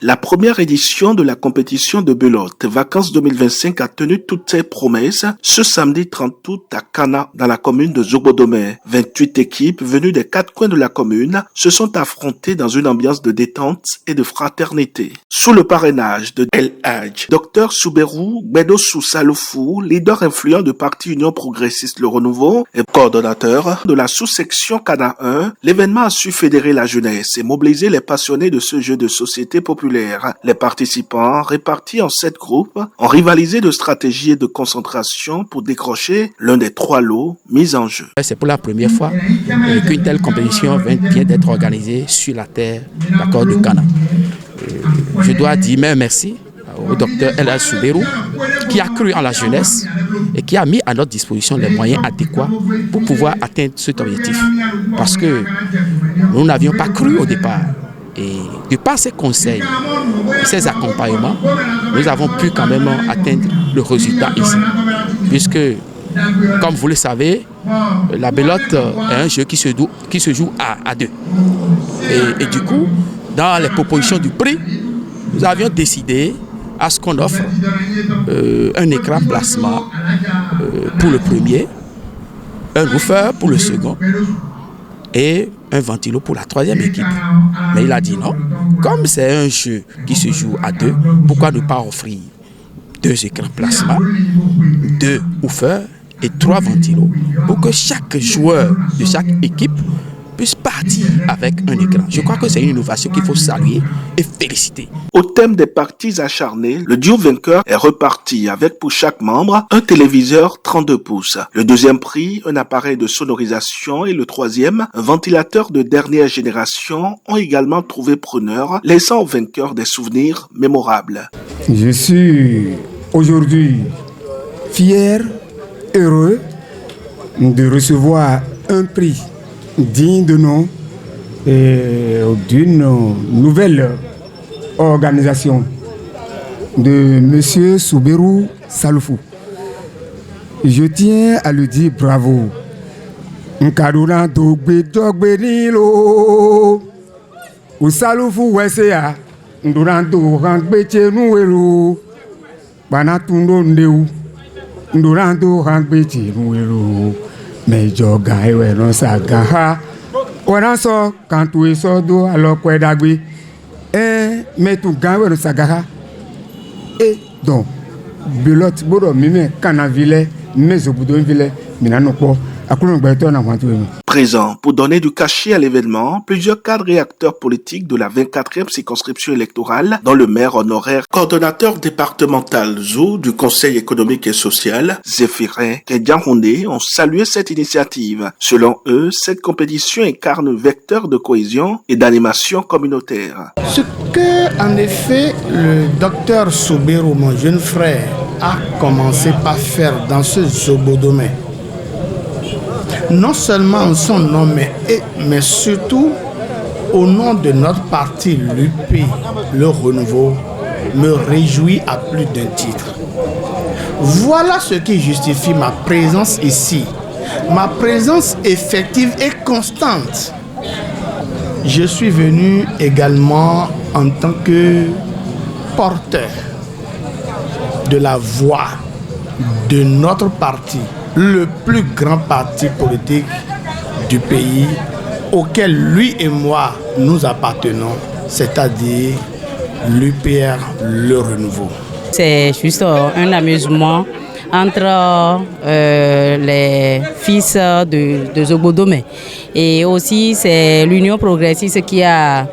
La première édition de la compétition de belote Vacances 2025 a tenu toutes ses promesses ce samedi 30 août à Kana, dans la commune de Zobodomé. 28 équipes venues des quatre coins de la commune se sont affrontées dans une ambiance de détente et de fraternité. Sous le parrainage de El Hadj, Dr Souberou Gbedossou Salofou, leader influent du parti Union Progressiste Le Renouveau et coordonnateur de la sous-section Kana 1, l'événement a su fédérer la jeunesse et mobiliser les passionnés de ce jeu de société populaire. Les participants, répartis en 7 groupes, ont rivalisé de stratégie et de concentration pour décrocher l'un des 3 lots mis en jeu. C'est pour la première fois qu'une telle compétition vient d'être organisée sur la terre de Kana. Je dois dire merci au docteur El Hadj Souberou qui a cru en la jeunesse et qui a mis à notre disposition les moyens adéquats pour pouvoir atteindre cet objectif. Parce que nous n'avions pas cru au départ. Et de par ces conseils et ces accompagnements, nous avons pu quand même atteindre le résultat ici. Puisque, comme vous le savez, la belote est un jeu qui se joue à 2. Et du coup, dans les propositions du prix, nous avions décidé à ce qu'on offre un écran plasma pour le premier, un woofer pour le second et un ventilo pour la troisième équipe. Mais il a dit non. Comme c'est un jeu qui se joue à 2, pourquoi ne pas offrir 2 écrans plasma, 2 woofers et 3 ventilos pour que chaque joueur de chaque équipe puisse partir avec un écran. Je crois que c'est une innovation qu'il faut saluer et féliciter. Au thème des parties acharnées, le duo vainqueur est reparti avec pour chaque membre un téléviseur 32 pouces. Le deuxième prix, un appareil de sonorisation et le troisième, un ventilateur de dernière génération ont également trouvé preneur, laissant aux vainqueurs des souvenirs mémorables. Je suis aujourd'hui fier, heureux de recevoir un prix digne de nom et d'une nouvelle organisation de M. Souberou Salofou. Je tiens à lui dire bravo. Nkadoulan dogbe dogbe nilo. O Salofou wesea. Nduran do rangbe chenuwelo. Banatundo ndeu. Nduran do rangbe chenuwelo. Mejo ga ewe non sa gaha. Wana so kantu eso do alokwe dagbe. Metu ga ewe non sa gaha. Et donc belote bodo mime kana vile mezo budo vile minanoko. Présent pour donner du cachet à l'événement, plusieurs cadres et acteurs politiques de la 24e circonscription électorale, dont le maire honoraire, coordonnateur départemental ZOO du Conseil économique et social, Zéphirin Kedjanhoundé, ont salué cette initiative. Selon eux, cette compétition incarne un vecteur de cohésion et d'animation communautaire. Ce que, en effet, le docteur Souberou, mon jeune frère, a commencé par faire dans ce Zobodomé, non seulement en son nom, mais surtout au nom de notre parti, l'UP, le Renouveau, me réjouit à plus d'un titre. Voilà ce qui justifie ma présence ici, ma présence effective et constante. Je suis venu également en tant que porteur de la voix de notre parti, le plus grand parti politique du pays auquel lui et moi nous appartenons, c'est-à-dire l'UPR Le Renouveau. C'est juste un amusement entre les fils de Zobodomé. Et aussi c'est l'Union Progressiste qui a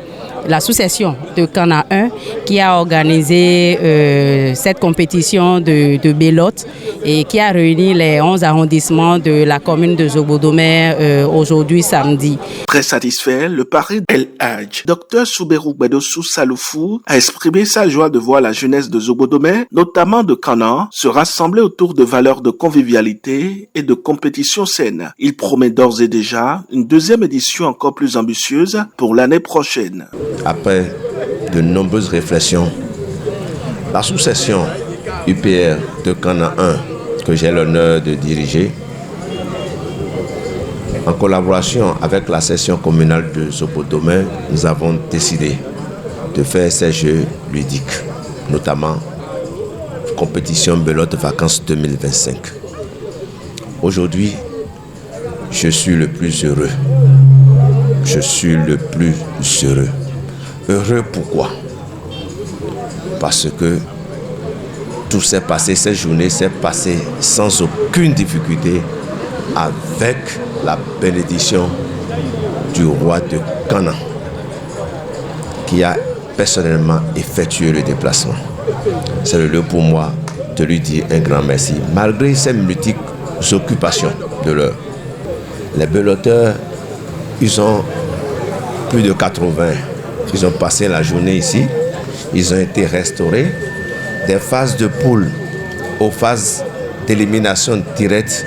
la sous-section de Kana 1 qui a organisé cette compétition de belote et qui a réuni les 11 arrondissements de la commune de Zobodomé aujourd'hui samedi. Très satisfait, le parrain El Hadj, Dr Souberou Gbedossou Salofou, a exprimé sa joie de voir la jeunesse de Zobodomé, notamment de Kana, se rassembler autour de valeurs de convivialité et de compétition saine. Il promet d'ores et déjà une deuxième édition encore plus ambitieuse pour l'année prochaine. Après de nombreuses réflexions, la sous-section UPR de Kana 1, que j'ai l'honneur de diriger, en collaboration avec la section communale de Zobodomé, nous avons décidé de faire ces jeux ludiques, notamment compétition Belote Vacances 2025. Aujourd'hui, je suis le plus heureux. Je suis le plus heureux. Heureux pourquoi? Parce que tout s'est passé, cette journée s'est passée sans aucune difficulté, avec la bénédiction du roi de Canaan, qui a personnellement effectué le déplacement. C'est le lieu pour moi de lui dire un grand merci, malgré ces multiples occupations de l'heure. Les beloteurs, ils ont plus de 80. Ils ont passé la journée ici. Ils ont été restaurés. Des phases de poule aux phases d'élimination directe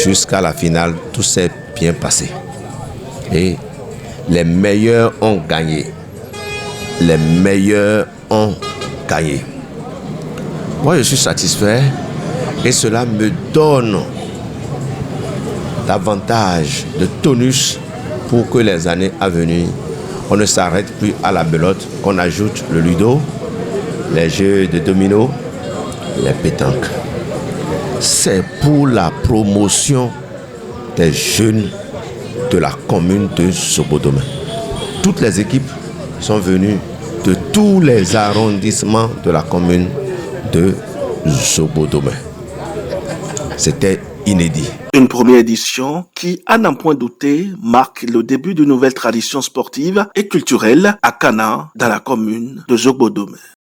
jusqu'à la finale, tout s'est bien passé. Et les meilleurs ont gagné. Les meilleurs ont gagné. Moi, je suis satisfait et cela me donne davantage de tonus pour que les années à venir, on ne s'arrête plus à la belote, qu'on ajoute le ludo, les jeux de domino, les pétanques. C'est pour la promotion des jeunes de la commune de Zobodome. Toutes les équipes sont venues de tous les arrondissements de la commune de Zobodome. C'était inédit. Une première édition qui, à n'en point douter, marque le début d'une nouvelle tradition sportive et culturelle à Cana, dans la commune de Zobodome.